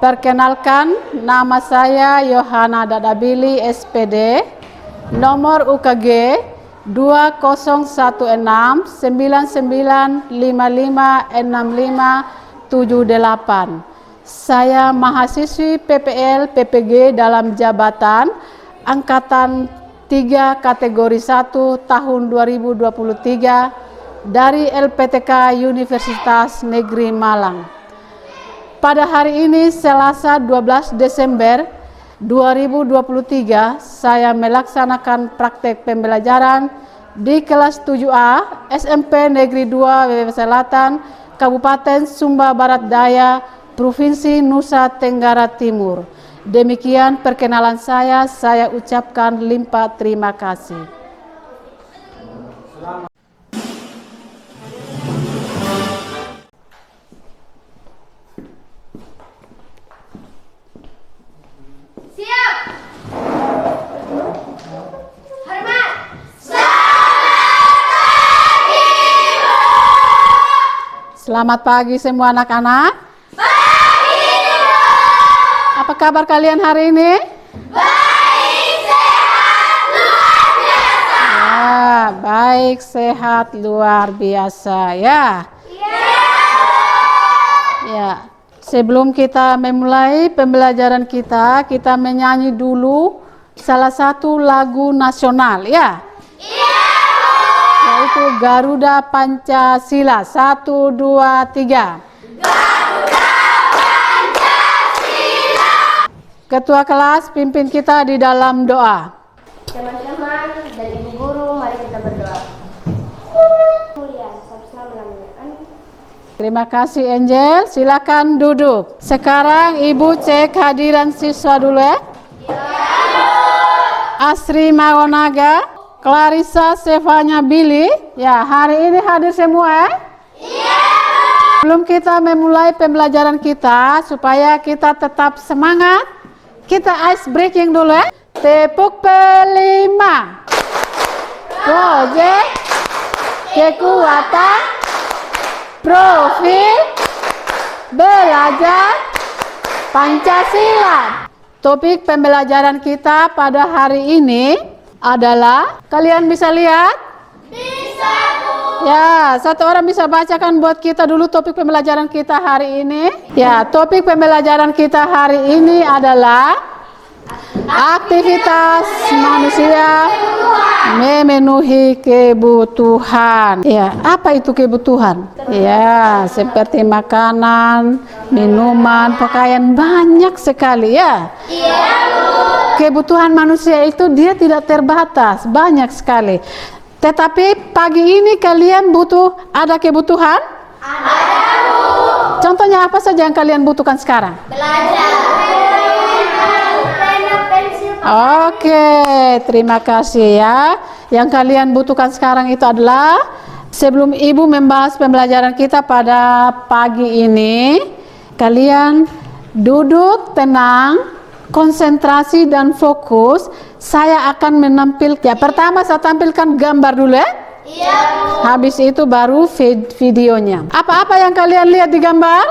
Perkenalkan, nama saya Yohana Dadabili SPD, nomor UKG 201699556578. Saya mahasiswi PPL PPG dalam jabatan Angkatan 3 kategori 1 tahun 2023 dari LPTK Universitas Negeri Malang. Pada hari ini Selasa 12 Desember 2023 saya melaksanakan praktek pembelajaran di kelas 7A SMP Negeri 2 WW Selatan, Kabupaten Sumba Barat Daya, Provinsi Nusa Tenggara Timur. Demikian perkenalan saya ucapkan limpah terima kasih. Siap. Hormat. Selamat pagi semua anak-anak. Pagi, Ibu. Apa kabar kalian hari ini? Baik, sehat, luar biasa. Ya, baik, sehat, luar biasa ya. Ya, sebelum kita memulai pembelajaran kita menyanyi dulu salah satu lagu nasional ya. Yaitu Garuda Pancasila. 1, 2, 3. Garuda Pancasila. Ketua kelas pimpin kita di dalam doa. Teman-teman dan ibu guru, mari kita berdoa. Mulia, Terima kasih Angel, silakan duduk. Sekarang ibu cek hadiran siswa dulu ya. Asri Mawonaga, Clarissa Stefania Billy, ya hari ini hadir semua ya? Sebelum kita memulai pembelajaran kita, supaya kita tetap semangat, kita ice breaking dulu ya. Tepuk pelima. Project kekuatan profil belajar Pancasila. Topik pembelajaran kita pada hari ini adalah, kalian bisa lihat? Bisa, Bu. Ya, satu orang bisa bacakan buat kita dulu topik pembelajaran kita hari ini. Ya, topik pembelajaran kita hari ini adalah aktivitas manusia memenuhi kebutuhan. Ya, apa itu kebutuhan? Ya, seperti makanan, minuman, pakaian, banyak sekali ya. Kebutuhan manusia itu dia tidak terbatas, banyak sekali. Tetapi pagi ini kalian ada kebutuhan? Ada, Bu. Contohnya apa saja yang kalian butuhkan sekarang? Belajar. Pena, pensil. Oke, terima kasih ya. Yang kalian butuhkan sekarang itu adalah, sebelum ibu membahas pembelajaran kita pada pagi ini, kalian duduk tenang, konsentrasi dan fokus. Saya akan menampilkan, ya pertama saya tampilkan gambar dulu ya. Iya, Bu. Habis itu baru videonya. Apa-apa yang kalian lihat di gambar?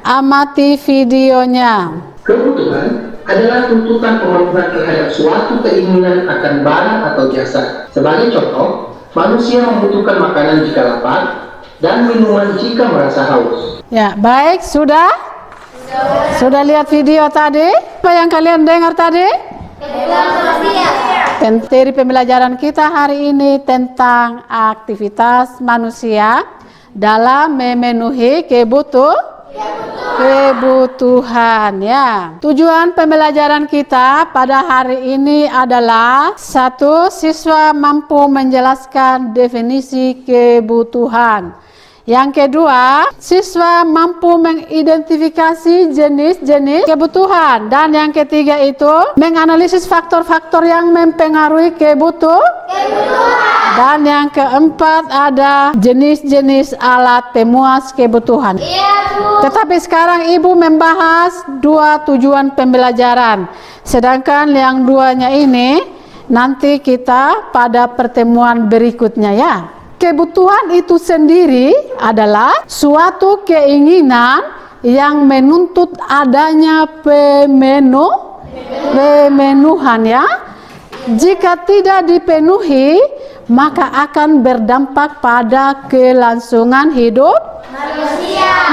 Amati videonya. Kebutuhan adalah tuntutan pemenuhan terhadap suatu keinginan akan barang atau jasa. Sebagai contoh, manusia membutuhkan makanan jika lapar dan minuman jika merasa haus. Ya, baik, sudah lihat video tadi? Apa yang kalian dengar tadi? Dari pembelajaran kita hari ini tentang aktivitas manusia dalam memenuhi kebutuhan ya. Tujuan pembelajaran kita pada hari ini adalah, 1. Siswa mampu menjelaskan definisi kebutuhan. Yang kedua, siswa mampu mengidentifikasi jenis-jenis kebutuhan. Dan yang ketiga itu menganalisis faktor-faktor yang mempengaruhi kebutuhan. Dan yang keempat ada jenis-jenis alat pemuas kebutuhan. Tetapi sekarang ibu membahas 2 tujuan pembelajaran. Sedangkan yang 2-nya ini nanti kita pada pertemuan berikutnya ya. kebutuhan itu sendiri adalah suatu keinginan yang menuntut adanya pemenuhan ya. Jika tidak dipenuhi, maka akan berdampak pada kelangsungan hidup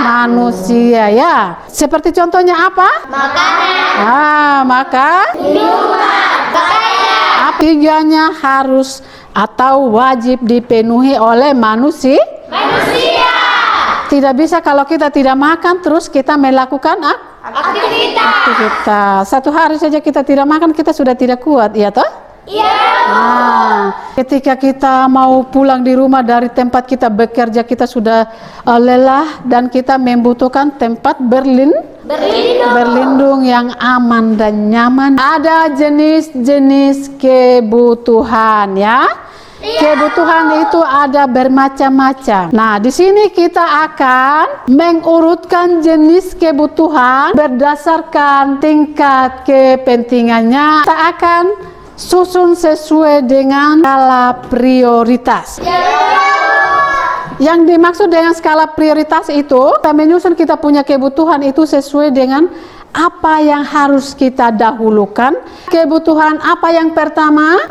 manusia ya. Seperti contohnya apa? Makanan, Maka minuman, pakaian, tiganya harus atau wajib dipenuhi oleh manusia. Tidak bisa kalau kita tidak makan terus kita melakukan aktivitas. Satu hari saja kita tidak makan, kita sudah tidak kuat, ya toh? Iya. Ketika kita mau pulang di rumah dari tempat kita bekerja, kita sudah lelah dan kita membutuhkan tempat berlindung yang aman dan nyaman. Ada jenis-jenis kebutuhan ya. Kebutuhan itu ada bermacam-macam. Nah, di sini kita akan mengurutkan jenis kebutuhan berdasarkan tingkat kepentingannya. Kita akan susun sesuai dengan skala prioritas. Yang dimaksud dengan skala prioritas itu, kita menyusun kita punya kebutuhan itu sesuai dengan apa yang harus kita dahulukan. Kebutuhan apa yang pertama?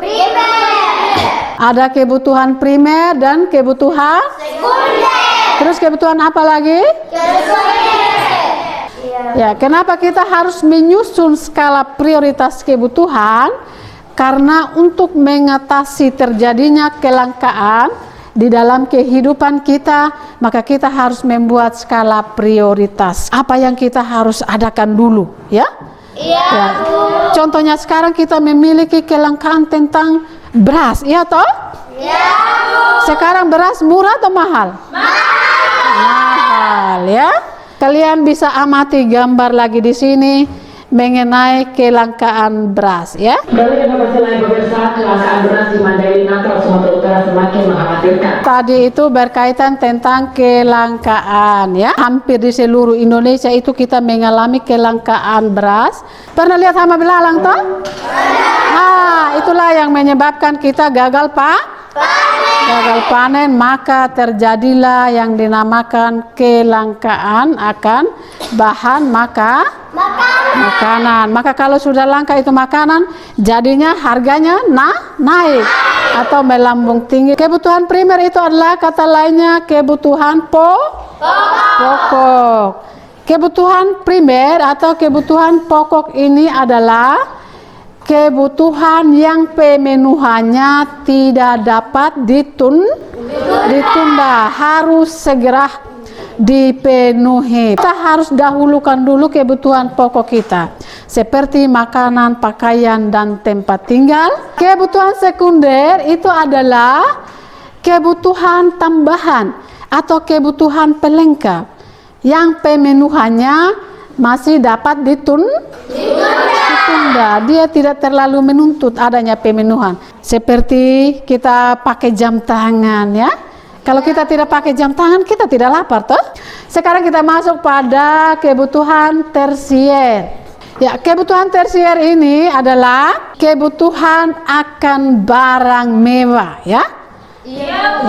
Ada kebutuhan primer dan kebutuhan sekunder. Terus kebutuhan apa lagi? Ya, kenapa kita harus menyusun skala prioritas kebutuhan? Karena untuk mengatasi terjadinya kelangkaan di dalam kehidupan kita, maka kita harus membuat skala prioritas. Apa yang kita harus adakan dulu, ya? Ya. Contohnya sekarang kita memiliki kelangkaan tentang beras, iya toh? Sekarang beras murah atau mahal? Mahal, ya. Kalian bisa amati gambar lagi di sini mengenai kelangkaan beras, ya. Dari informasi lain pemirsa, kelangkaan beras di Mandailing, Sumatera Utara semakin mengkhawatirkan. Tadi itu berkaitan tentang kelangkaan, ya. Hampir di seluruh Indonesia itu kita mengalami kelangkaan beras. Pernah lihat hama belalang toh? Itulah yang menyebabkan kita gagal panen, maka terjadilah yang dinamakan kelangkaan akan bahan makanan. Maka kalau sudah langka itu makanan, jadinya harganya naik atau melambung tinggi. Kebutuhan primer itu adalah kata lainnya kebutuhan pokok. Kebutuhan primer atau kebutuhan pokok ini adalah kebutuhan yang pemenuhannya tidak dapat ditunda, harus segera dipenuhi. Kita harus dahulukan dulu kebutuhan pokok kita, seperti makanan, pakaian, dan tempat tinggal. Kebutuhan sekunder itu adalah kebutuhan tambahan atau kebutuhan pelengkap yang pemenuhannya masih dapat ditunda. Dia tidak terlalu menuntut adanya pemenuhan. Seperti kita pakai jam tangan, ya. Kalau kita tidak pakai jam tangan, kita tidak lapar toh. Sekarang kita masuk pada kebutuhan tersier. Ya, kebutuhan tersier ini adalah kebutuhan akan barang mewah, ya.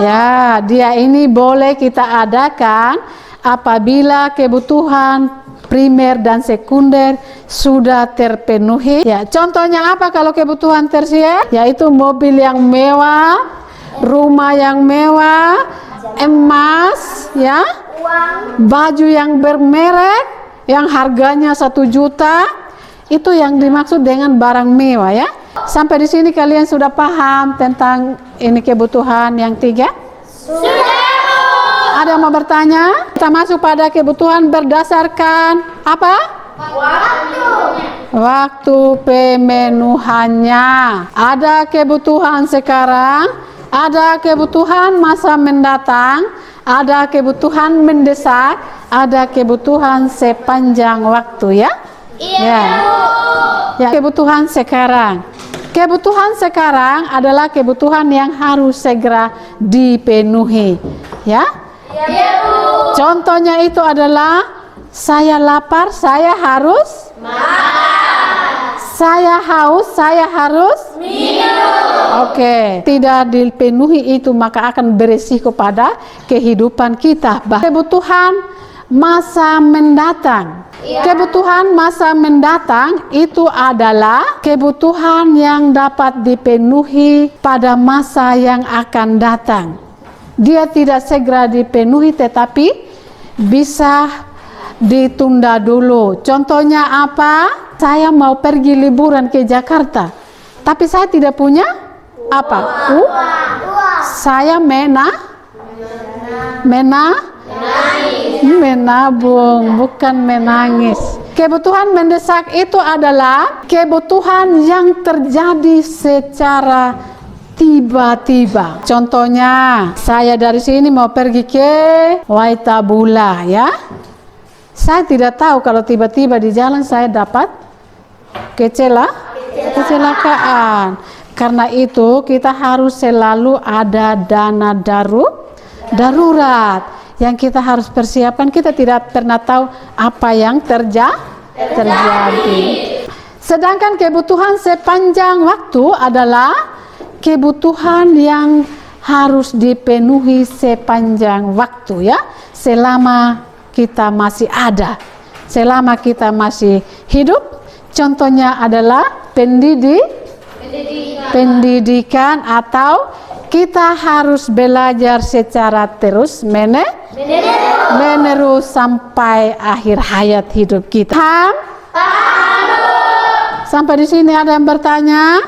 Ya, dia ini boleh kita adakan apabila kebutuhan primer dan sekunder sudah terpenuhi. Ya, contohnya apa kalau kebutuhan tersier? Yaitu mobil yang mewah, rumah yang mewah, emas, ya, baju yang bermerek, yang harganya 1 juta, itu yang dimaksud dengan barang mewah, ya. Sampai di sini kalian sudah paham tentang ini kebutuhan yang 3? Sudah. Ada yang mau bertanya? Kita masuk pada kebutuhan berdasarkan apa? Waktu pemenuhannya. Ada kebutuhan sekarang, ada kebutuhan masa mendatang, ada kebutuhan mendesak, ada kebutuhan sepanjang waktu, ya? Ya, kebutuhan sekarang. Kebutuhan sekarang adalah kebutuhan yang harus segera dipenuhi, ya? Contohnya itu adalah saya lapar, saya harus makan. Saya haus, saya harus minum. Oke, tidak dipenuhi itu maka akan beresiko pada kehidupan kita. Kebutuhan masa mendatang. Kebutuhan masa mendatang itu adalah kebutuhan yang dapat dipenuhi pada masa yang akan datang. Dia tidak segera dipenuhi tetapi bisa ditunda dulu. Contohnya apa? Saya mau pergi liburan ke Jakarta, tapi saya tidak punya apa? Saya menabung, bukan menangis. Kebutuhan mendesak itu adalah kebutuhan yang terjadi secara tiba-tiba. Contohnya, saya dari sini mau pergi ke Waitabula, ya. Saya tidak tahu kalau tiba-tiba di jalan saya dapat kecelakaan. Karena itu kita harus selalu ada dana darurat yang kita harus persiapkan. Kita tidak pernah tahu apa yang terjadi. Sedangkan kebutuhan sepanjang waktu adalah kebutuhan yang harus dipenuhi sepanjang waktu, ya, selama kita masih ada, selama kita masih hidup. Contohnya adalah pendidikan atau kita harus belajar secara terus menerus sampai akhir hayat hidup kita. Paham? Sampai di sini ada yang bertanya?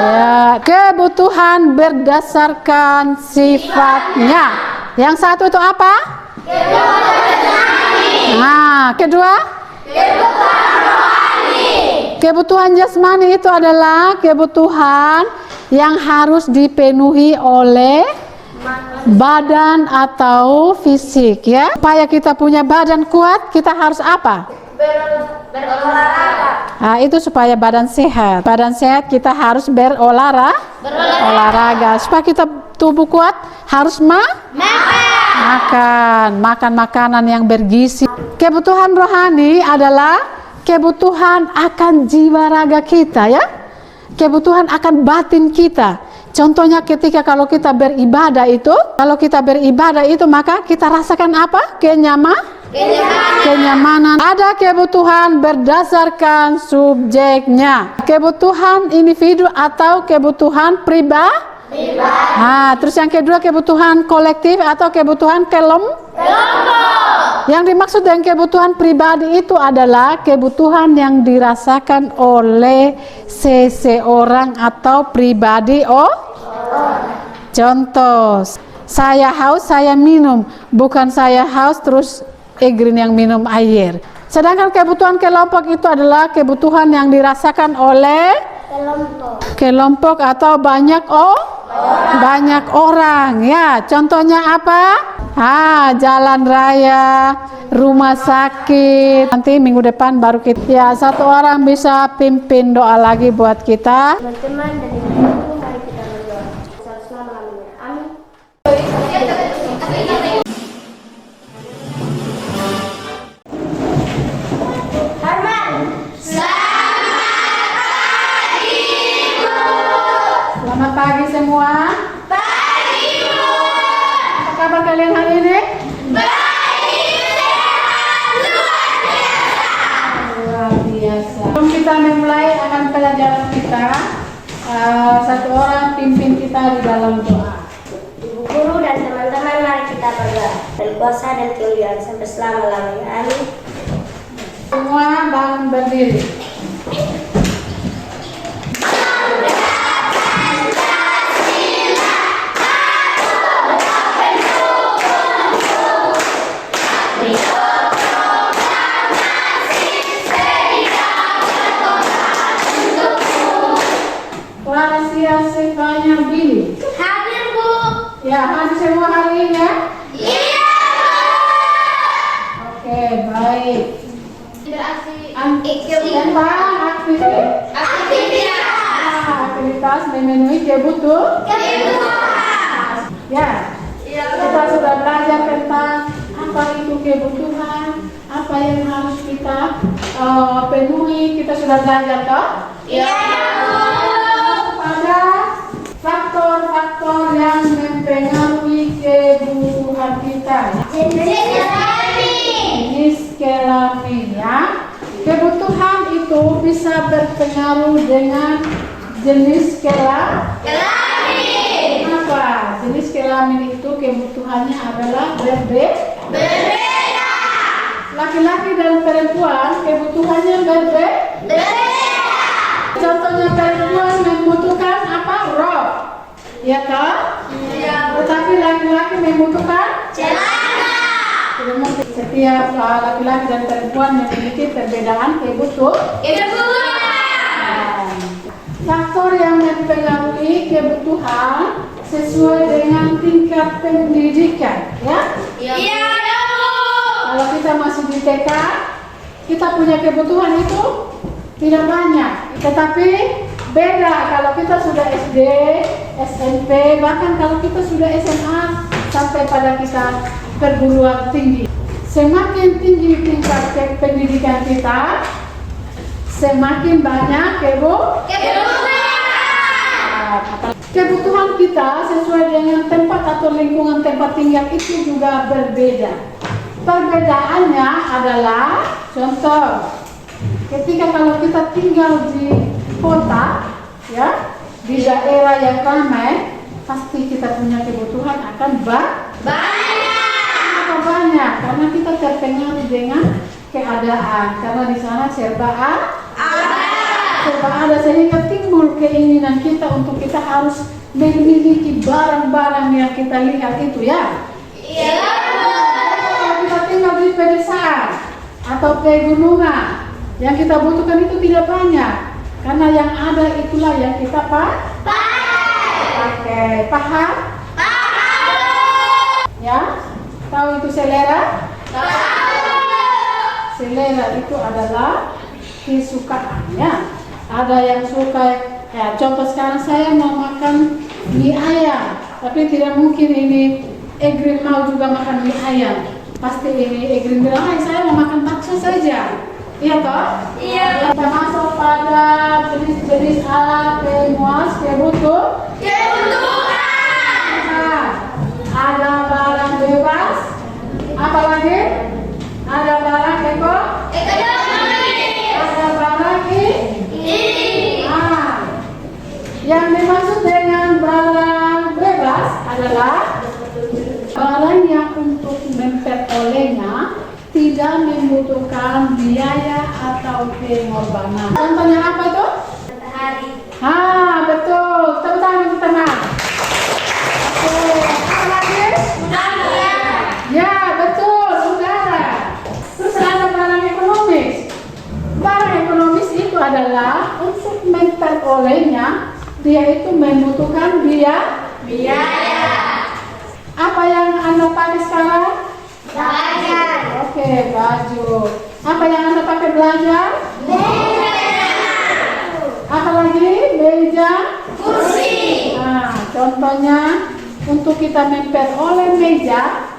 Ya, kebutuhan berdasarkan sifatnya. Yang satu itu apa? Nah, kedua? Kebutuhan jasmani itu adalah kebutuhan yang harus dipenuhi oleh badan atau fisik, ya. Supaya kita punya badan kuat, kita harus apa? Berolahraga. Nah, itu supaya badan sehat. Badan sehat kita harus berolahraga. Supaya kita tubuh kuat harus makan makanan yang bergizi. Kebutuhan rohani adalah kebutuhan akan jiwa raga kita, ya. Kebutuhan akan batin kita. Contohnya ketika kalau kita beribadah itu, maka kita rasakan apa? Kenyamanan. Ada kebutuhan berdasarkan subjeknya. Kebutuhan individu atau kebutuhan pribadi. Nah, terus yang kedua kebutuhan kolektif atau kebutuhan kelompok. Yang dimaksud dengan kebutuhan pribadi itu adalah kebutuhan yang dirasakan oleh seseorang atau pribadi. Contoh, saya haus, saya minum. Bukan saya haus terus Egrin yang minum air. Sedangkan kebutuhan kelompok itu adalah kebutuhan yang dirasakan oleh kelompok atau banyak orang, ya. Contohnya apa? Jalan raya, rumah sakit. Nanti minggu depan baru kita, ya, satu orang bisa pimpin doa lagi buat kita. Teman-teman dan ibu-ibu, mari kita berdoa. Selama-lamanya. Amin. Selamat pagi semua. Pagi, Bu. Apa kabar kalian hari ini? Baik, sehat, Luar biasa. Sebelum kita memulai akan pelajaran kita, satu orang pimpin kita di dalam doa. Ibu guru dan teman-teman, mari kita berdoa. Dan kuasa dan kemuliaan sampai selama-lamanya. Amin. Semua bangun berdiri. Sefanya Billy. Hadir, Bu. Ya, hadir semua hari ini, ya? Iya, Bu. Oke, baik. Tentang aktivitas. Aktivitas memenuhi kebutuhan. Ya. Kita sudah belajar tentang apa itu kebutuhan, apa yang harus kita penuhi. Kita sudah belajar, toh? Iya, Bu. faktor yang mempengaruhi kebutuhan kita. Jenis kelamin ya. Kebutuhan itu bisa berpengaruh dengan jenis kelamin. Kenapa? Jenis kelamin itu kebutuhannya adalah berbeda. Laki-laki dan perempuan kebutuhannya berbeda. Contohnya perempuan membutuhkan apa? Rok, ya kan? Tetapi laki-laki membutuhkan celana. Setiap laki-laki dan perempuan memiliki perbedaan kebutuhan. Faktor yang mempengaruhi kebutuhan sesuai dengan tingkat pendidikan, ya? Kalau kita masih di TK, kita punya kebutuhan itu tidak banyak, tetapi beda kalau kita sudah SD, SMP, bahkan kalau kita sudah SMA sampai pada kita perguruan tinggi. Semakin tinggi tingkat pendidikan kita, semakin banyak kebutuhan kita sesuai dengan tempat atau lingkungan tempat tinggal itu juga berbeda. Perbedaannya adalah contoh, ketika kalau kita tinggal di kota, ya, di daerah yang ramai, pasti kita punya kebutuhan akan banyak, karena kita terpengaruh dengan keadaan, karena di sana serba ada, sehingga timbul keinginan kita untuk kita harus memiliki barang-barang yang kita lihat itu, ya. Kalau kita tinggal di pedesaan atau pegunungan, yang kita butuhkan itu tidak banyak, karena yang ada itulah yang kita pakai. Paham? Ya? Tahu itu selera? Selera itu adalah kesukaannya. Ada yang suka, ya, contoh sekarang saya mau makan mie ayam, tapi tidak mungkin ini Egrin mau juga makan mie ayam. Pasti ini Egrin bilang, saya mau makan bakso saja. Iya toh? Iya. Kita masuk pada jenis-jenis alat pemuas kebutuhan. Ada barang bebas. Apa lagi? Ada barang ekonomi. Ada barang ini. Yang dimaksud dengan barang bebas adalah barang yang untuk memperolehnya tidak membutuhkan biaya atau pengorbanan. Contohnya apa itu? Matahari. Betul. Tepuk tangan untuk tenang. Oke, apa lagi? Ya, betul, udara. Terus ada barang ekonomis. Barang ekonomis itu adalah untuk memperolehnya, dia itu membutuhkan biaya. Apa yang Anda pakai sekarang? Oke, baju. Apa yang Anda pakai belajar? Apa lagi? Meja, kursi. Contohnya untuk kita memperoleh meja,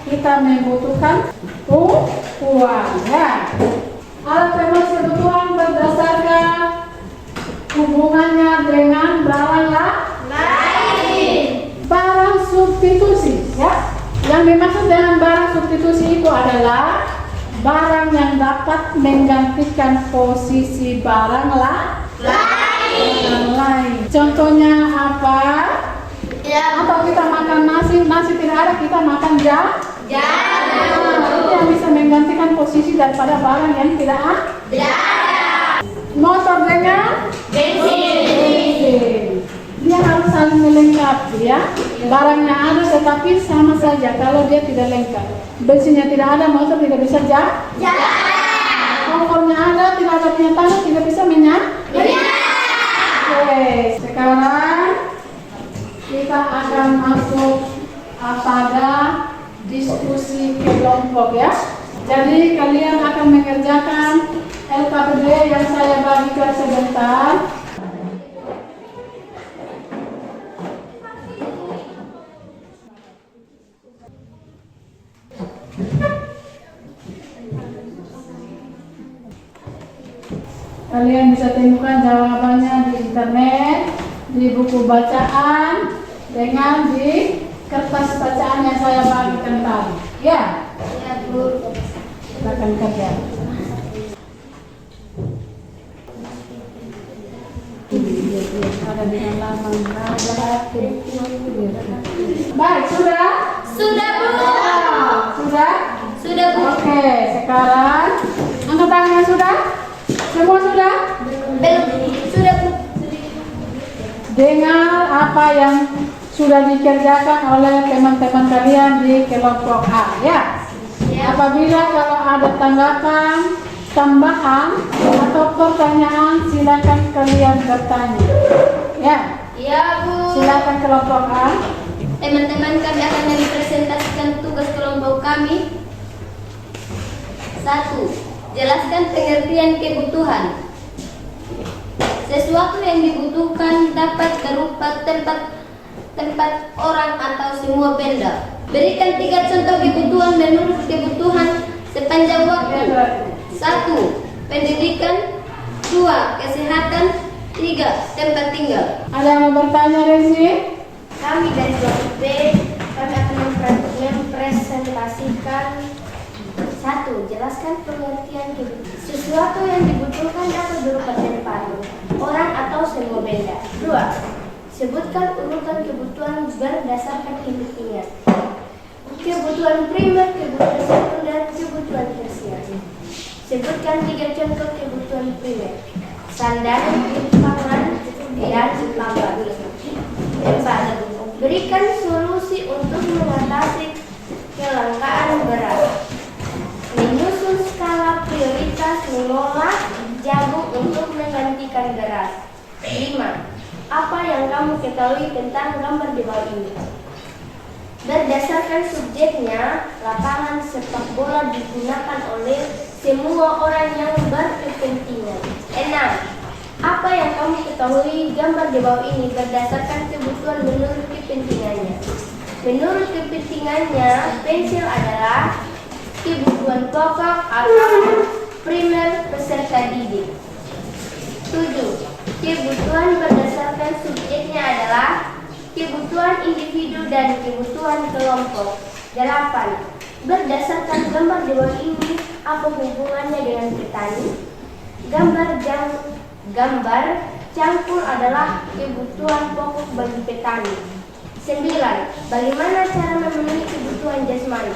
kita membutuhkan uang, ya. Alat pemuas kebutuhan berdasarkan hubungannya dengan barang lain. Barang substitusi, ya. Yang dimaksud dengan barang substitusi itu adalah barang yang dapat menggantikan posisi barang lain. Contohnya apa? Atau kita makan nasi tidak ada, kita makan itu yang bisa menggantikan posisi daripada barang yang tidak ada. Motor dengan bensin. Dia harus saling melengkapi, ya. Barangnya ada tetapi sama saja kalau dia tidak lengkap. Bensinnya tidak ada, motor tidak bisa jalan. Kompornya ada, tidak ada minyak tanah, tidak bisa menyala. Oke, sekarang kita akan masuk pada diskusi kelompok, ya. Jadi kalian akan mengerjakan LKPD yang saya bagikan sebentar. Kalian bisa temukan jawabannya di internet, di buku bacaan, dengan di kertas bacaan yang saya bagikan tadi. Ya, Ya, Bu. silakan kerja. Ada di halaman baik, sudah? Sudah, Bu. Sudah? Sudah, Bu. Oke, sekarang angkat tangannya sudah? Semua sudah? Belum. Sudah, Bu. Dengar apa yang sudah dikerjakan oleh teman-teman kalian di kelompok A, ya? Apabila kalau ada tanggapan, tambahan atau pertanyaan, silakan kalian bertanya. Ya, Ya, Bu. silakan kelompok A. Teman-teman, kami akan mempresentasikan tugas kelompok kami. 1. Jelaskan pengertian kebutuhan. Sesuatu yang dibutuhkan dapat berupa tempat orang atau semua benda. Berikan 3 contoh kebutuhan menurut kebutuhan sepanjang waktu. 1. Pendidikan. 2. Kesehatan. 3. Tempat tinggal. Ada yang mau bertanya, Rezi? Kami dari kelompok B, kami akan mempresentasikan 1. Jelaskan pengertian kebutuhan. Sesuatu yang dibutuhkan dapat berupa tempat, orang atau semua benda. 2. Sebutkan urutan kebutuhan berdasarkan pengertian. Kebutuhan primer, kebutuhan sekunder, kebutuhan tersier. Sebutkan 3 contoh kebutuhan primer. Sandang, pangan, dan lambat. 4. Berikan solusi untuk mengatasi kelangkaan beras. Menyusun skala prioritas mengolah jagung untuk menggantikan beras. 5. Apa yang kamu ketahui tentang gambar di bawah ini? Berdasarkan subjeknya, lapangan sepak bola digunakan oleh semua orang yang berkepentingan. 6. Apa yang kamu ketahui gambar di bawah ini berdasarkan kebutuhan menurut kepentingannya? Menurut kepentingannya, pensil adalah kebutuhan pokok atau primer peserta didik. 7. Kebutuhan berdasarkan subjeknya adalah kebutuhan individu dan kebutuhan kelompok. 8. Berdasarkan gambar di bawah ini, apa hubungannya dengan petani? Gambar cangkul adalah kebutuhan pokok bagi petani. 9. Bagaimana cara memenuhi kebutuhan jasmani?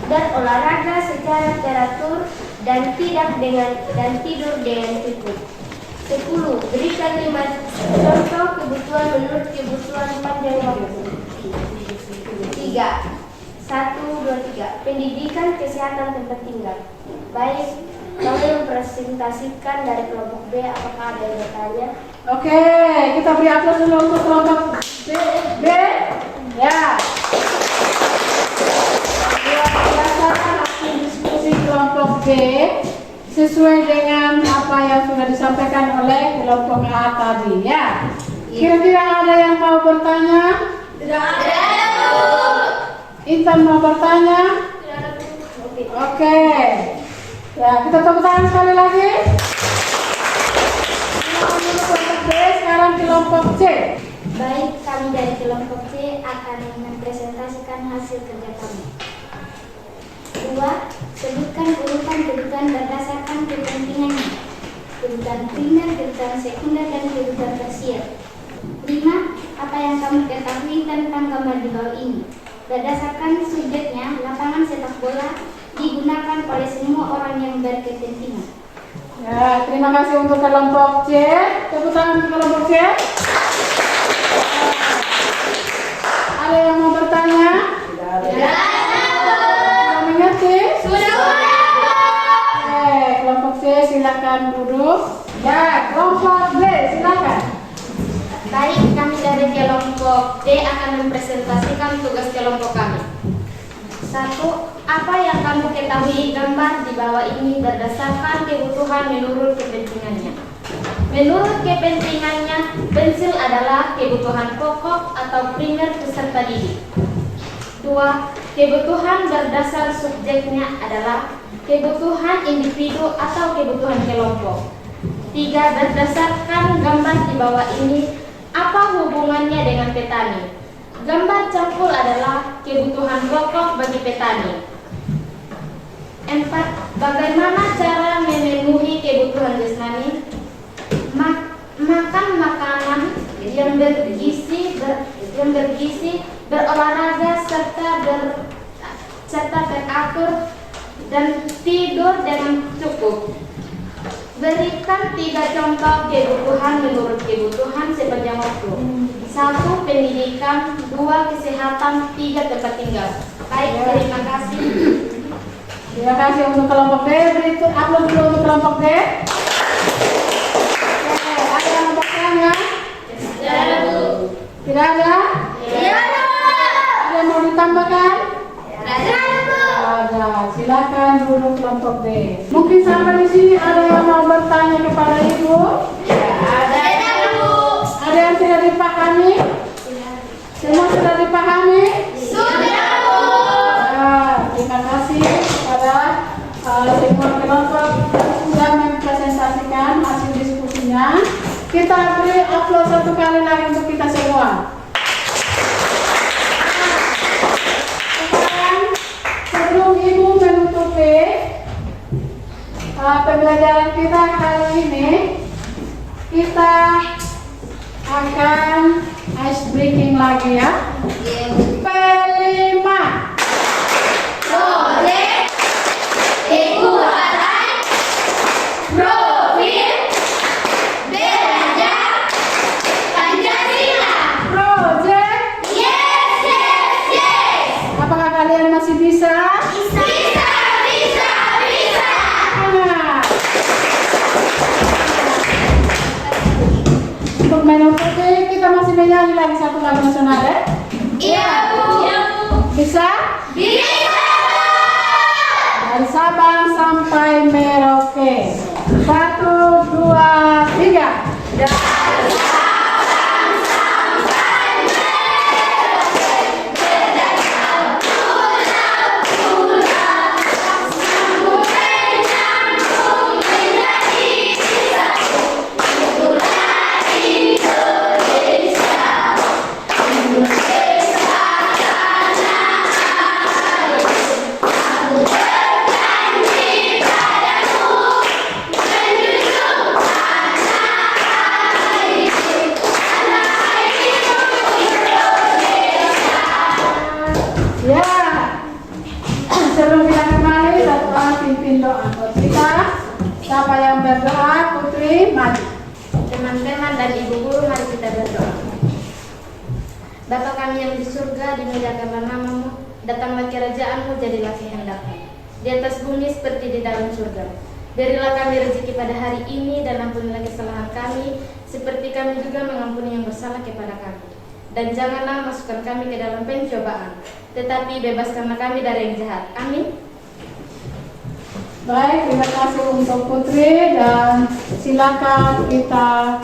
Berolahraga secara teratur dan tidur dengan cukup. 10. Berikan 5 contoh kebutuhan menurut kebutuhan panjang waktu. 3. 1, 2, 3. Pendidikan, kesehatan, tempat tinggal. Baik, kami mempresentasikan dari kelompok B. Apakah ada yang bertanya? Oke, kita beri aplaus dulu untuk kelompok B. Ya. Berdasarkan hasil diskusi kelompok B sesuai dengan apa yang sudah disampaikan oleh kelompok A tadi, ya. Kira-kira ada yang mau bertanya? Tidak ada, Bu. Intan mau bertanya? Oke. Ya, kita tepuk tangan sekali lagi. Kelompok B, sekarang kelompok C. Baik, kami dari kelompok C akan mempresentasikan hasil kerja kami. 2. Sebutkan urutan kebutuhan berdasarkan kepentingannya. Kebutuhan primer, kebutuhan sekunder, dan kebutuhan tersier. 5. Apa yang kamu ketahui tentang gambar di bawah ini? Berdasarkan subjeknya, lapangan sepak bola digunakan oleh semua orang yang berkepentingan. Ya, terima kasih untuk kelompok C. Tepuk tangan untuk kelompok C. Ada yang mau bertanya? Sudah mengerti? Sudah. Oke, kelompok C silakan duduk. Ya, kelompok B silakan. Baik, kami dari kelompok D akan mempresentasikan tugas kelompok kami. 1. Apa yang kamu ketahui gambar di bawah ini berdasarkan kebutuhan menurut kepentingannya? Menurut kepentingannya, pensil adalah kebutuhan pokok atau primer peserta didik. 2. Kebutuhan berdasar subjeknya adalah kebutuhan individu atau kebutuhan kelompok. 3. Berdasarkan gambar di bawah ini, apa hubungannya dengan petani? Gambar cangkul adalah kebutuhan pokok bagi petani. 4. Bagaimana cara memenuhi kebutuhan jasmani? Makan makanan yang bergizi, berolahraga serta teratur dan tidur dengan cukup. Berikan 3 contoh kebutuhan menurut kebutuhan sepanjang waktu. 1. Pendidikan, 2. Kesehatan, 3. Tempat tinggal. Baik, terima kasih. Terima kasih untuk kelompok D. Berikut upload dulu untuk kelompok D. Oke, ada yang mau bertanya? Tidak ada? Ada yang mau ditambahkan? Ada. Silakan dulu kelompok D. Mungkin sampai di sini ada yang mau bertanya kepada Ibu? Ada yang tidak dipahami? Semua sudah dipahami? Terima kasih kepada semua kelompok yang sudah mempresentasikan hasil diskusinya. Kita beri upload 1 kali lagi untuk kita semua. Sekarang sebelum Ibu menutupi pembelajaran kita kali ini, kita akan ice breaking lagi ya. P5. Apakah kalian masih bisa? Nah. Untuk menutupi kita masih menyanyi lagi satu lagu nasional ya? Bisa? Dari Sabang sampai Merauke. 1, 2, 3. Ya, sebelum kita kembali, satu orang pimpin doa buat kita. Siapa yang berdoa? Putri, maju. Teman-teman dan ibu guru, mari kita berdoa. Bapa kami yang di surga, dimuliakanlah namamu, datanglah kerajaanmu, jadilah kehendakmu di atas bumi seperti di dalam surga. Berilah kami rezeki pada hari ini dan ampunilah kesalahan kami, seperti kami juga mengampuni yang bersalah kepada kami. Dan janganlah masukkan kami ke dalam pencobaan, tetapi bebaskanlah kami dari yang jahat. Amin. Baik, terima kasih untuk Putri dan silakan kita